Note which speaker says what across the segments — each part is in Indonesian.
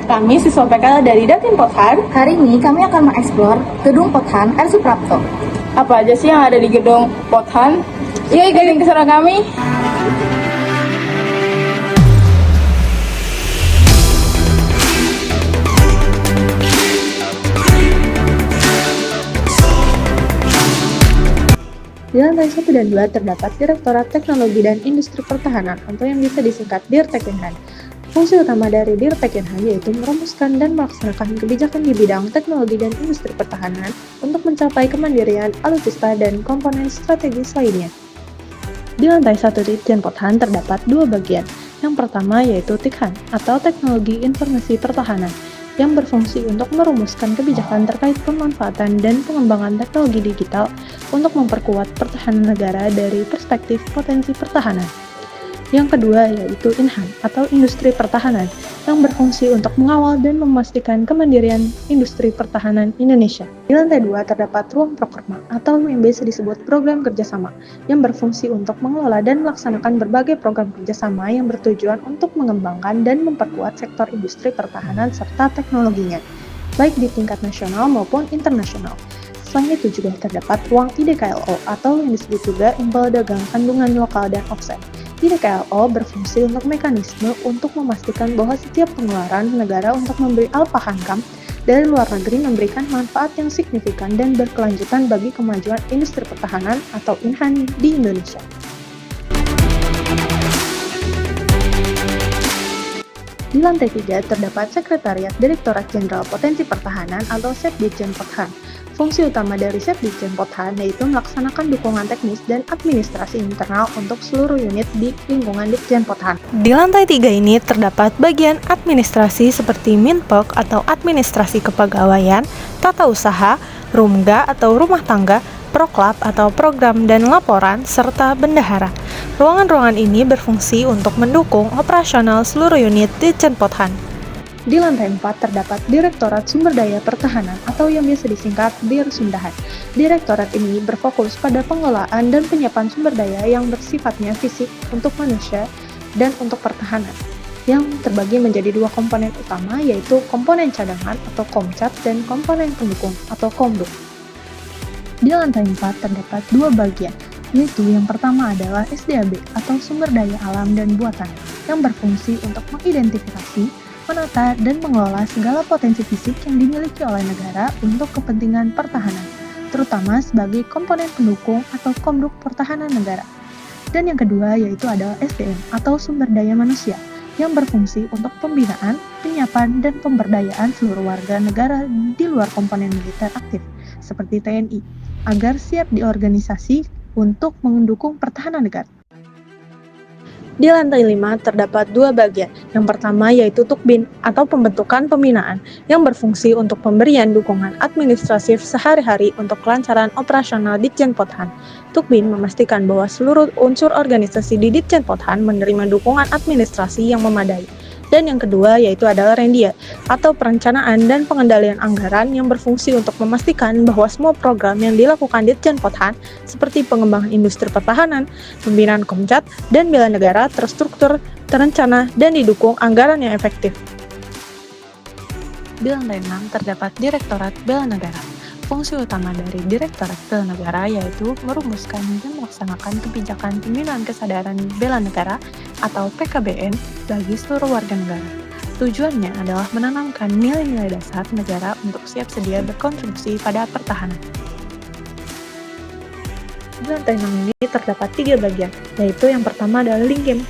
Speaker 1: Kami siswa PKL dari Datin Pothan.
Speaker 2: Hari ini kami akan mengeksplor Gedung Pothan R. Suprapto.
Speaker 1: Apa aja sih yang ada di Gedung Pothan? Yuk ikutin keseruan kami.
Speaker 3: Di lantai 1 dan 2 terdapat Direktorat Teknologi dan Industri Pertahanan atau yang bisa disingkat Dirtekenhan. Fungsi utama dari Dirtekenhan yaitu merumuskan dan melaksanakan kebijakan di bidang teknologi dan industri pertahanan untuk mencapai kemandirian alutsista dan komponen strategis lainnya. Di lantai 1 Ditjen Pothan terdapat dua bagian. Yang pertama yaitu TIKHAN atau Teknologi Informasi Pertahanan yang berfungsi untuk merumuskan kebijakan terkait pemanfaatan dan pengembangan teknologi digital untuk memperkuat pertahanan negara dari perspektif potensi pertahanan. Yang kedua yaitu INHAN atau Industri Pertahanan yang berfungsi untuk mengawal dan memastikan kemandirian industri pertahanan Indonesia. Di lantai 2 terdapat ruang prokerma atau yang biasa disebut program kerjasama yang berfungsi untuk mengelola dan melaksanakan berbagai program kerjasama yang bertujuan untuk mengembangkan dan memperkuat sektor industri pertahanan serta teknologinya, baik di tingkat nasional maupun internasional. Selain itu juga terdapat ruang IDKLO atau yang disebut juga Imbal Dagang Kandungan Lokal dan Offset. IDKLO berfungsi untuk mekanisme untuk memastikan bahwa setiap pengeluaran negara untuk membeli alpha hankam dari luar negeri memberikan manfaat yang signifikan dan berkelanjutan bagi kemajuan industri pertahanan atau INHAN di Indonesia. Di lantai 3 terdapat Sekretariat Direktorat Jenderal Potensi Pertahanan atau Setditjen Pothan. Fungsi utama dari Setditjen Pothan yaitu melaksanakan dukungan teknis dan administrasi internal untuk seluruh unit di lingkungan Ditjen Pothan. Di lantai 3 ini terdapat bagian administrasi seperti Minpok atau Administrasi Kepegawaian, Tata Usaha, Rumga atau Rumah Tangga, Proklab atau Program dan Laporan, serta Bendahara. Ruangan-ruangan ini berfungsi untuk mendukung operasional seluruh unit Ditjen Pothan. Di lantai 4 terdapat Direktorat Sumber Daya Pertahanan atau yang biasa disingkat Dirsumdahan. Direktorat ini berfokus pada pengelolaan dan penyiapan sumber daya yang bersifatnya fisik untuk manusia dan untuk pertahanan, yang terbagi menjadi dua komponen utama yaitu komponen cadangan atau Komcat dan komponen pendukung atau Komduk. Di lantai 4 terdapat dua bagian, yaitu yang pertama adalah SDAB atau Sumber Daya Alam dan Buatan, yang berfungsi untuk mengidentifikasi, menata, dan mengelola segala potensi fisik yang dimiliki oleh negara untuk kepentingan pertahanan, terutama sebagai komponen pendukung atau Komduk Pertahanan Negara. Dan yang kedua yaitu adalah SDM atau Sumber Daya Manusia, yang berfungsi untuk pembinaan, penyiapan, dan pemberdayaan seluruh warga negara di luar komponen militer aktif, seperti TNI, agar siap diorganisasi untuk mendukung pertahanan negara. Di lantai 5 terdapat dua bagian. Yang pertama yaitu Tukbin atau Pembentukan Pembinaan yang berfungsi untuk pemberian dukungan administratif sehari-hari untuk kelancaran operasional Ditjen Pothan. Tukbin memastikan bahwa seluruh unsur organisasi di Ditjen Pothan menerima dukungan administrasi yang memadai. Dan yang kedua yaitu adalah Rendia atau Perencanaan dan Pengendalian Anggaran yang berfungsi untuk memastikan bahwa semua program yang dilakukan Ditjen Pothan seperti pengembangan industri pertahanan, pembinaan Komcat, dan bela negara terstruktur, terencana, dan didukung anggaran yang efektif. Di lantai 6 terdapat Direktorat Bela Negara. Fungsi utama dari Direktorat Bela Negara yaitu merumuskan dan melaksanakan kebijakan pembinaan kesadaran bela negara atau PKBN bagi seluruh warga negara. Tujuannya adalah menanamkan nilai-nilai dasar negara untuk siap sedia berkontribusi pada pertahanan. Di lantai 6 ini terdapat 3 bagian, yaitu yang pertama adalah Lingkim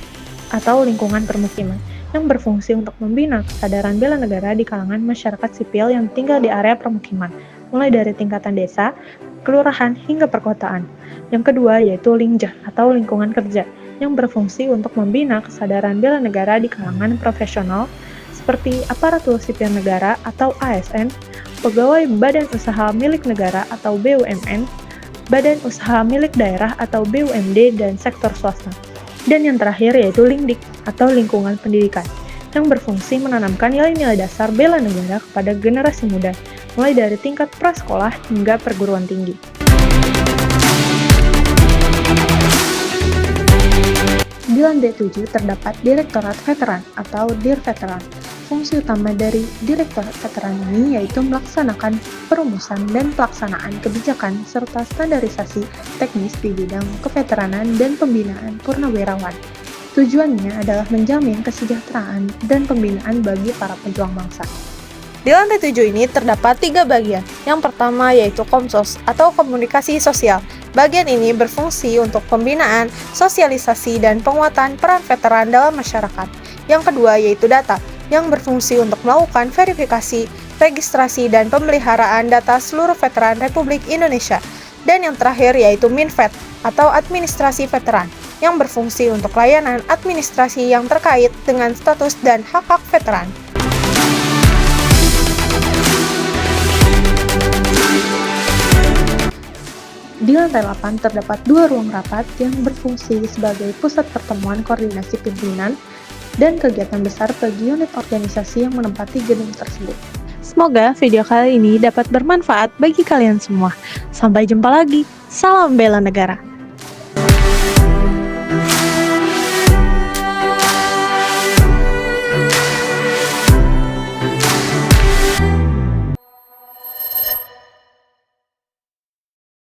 Speaker 3: atau lingkungan permukiman, yang berfungsi untuk membina kesadaran bela negara di kalangan masyarakat sipil yang tinggal di area permukiman, mulai dari tingkatan desa, kelurahan, hingga perkotaan. Yang kedua yaitu Lingjah atau lingkungan kerja, yang berfungsi untuk membina kesadaran bela negara di kalangan profesional seperti aparatur sipil negara atau ASN, pegawai badan usaha milik negara atau BUMN, badan usaha milik daerah atau BUMD, dan sektor swasta. Dan yang terakhir yaitu Lingdik atau lingkungan pendidikan, yang berfungsi menanamkan nilai-nilai dasar bela negara kepada generasi muda, mulai dari tingkat prasekolah hingga perguruan tinggi. Di lantai 7 terdapat Direktorat Veteran atau Dirveteran. Fungsi utama dari Direktorat Veteran ini yaitu melaksanakan perumusan dan pelaksanaan kebijakan serta standarisasi teknis di bidang keveteranan dan pembinaan purnawirawan. Tujuannya adalah menjamin kesejahteraan dan pembinaan bagi para pejuang bangsa.
Speaker 4: Di lantai 7 ini terdapat 3 bagian. Yang pertama yaitu Komsos atau Komunikasi Sosial. Bagian ini berfungsi untuk pembinaan, sosialisasi, dan penguatan peran veteran dalam masyarakat. Yang kedua yaitu Data, yang berfungsi untuk melakukan verifikasi, registrasi, dan pemeliharaan data seluruh veteran Republik Indonesia. Dan yang terakhir yaitu Minvet atau Administrasi Veteran, yang berfungsi untuk layanan administrasi yang terkait dengan status dan hak-hak veteran.
Speaker 3: Di lantai 8 terdapat 2 ruang rapat yang berfungsi sebagai pusat pertemuan koordinasi pimpinan dan kegiatan besar bagi unit organisasi yang menempati gedung tersebut.
Speaker 4: Semoga video kali ini dapat bermanfaat bagi kalian semua. Sampai jumpa lagi. Salam bela negara.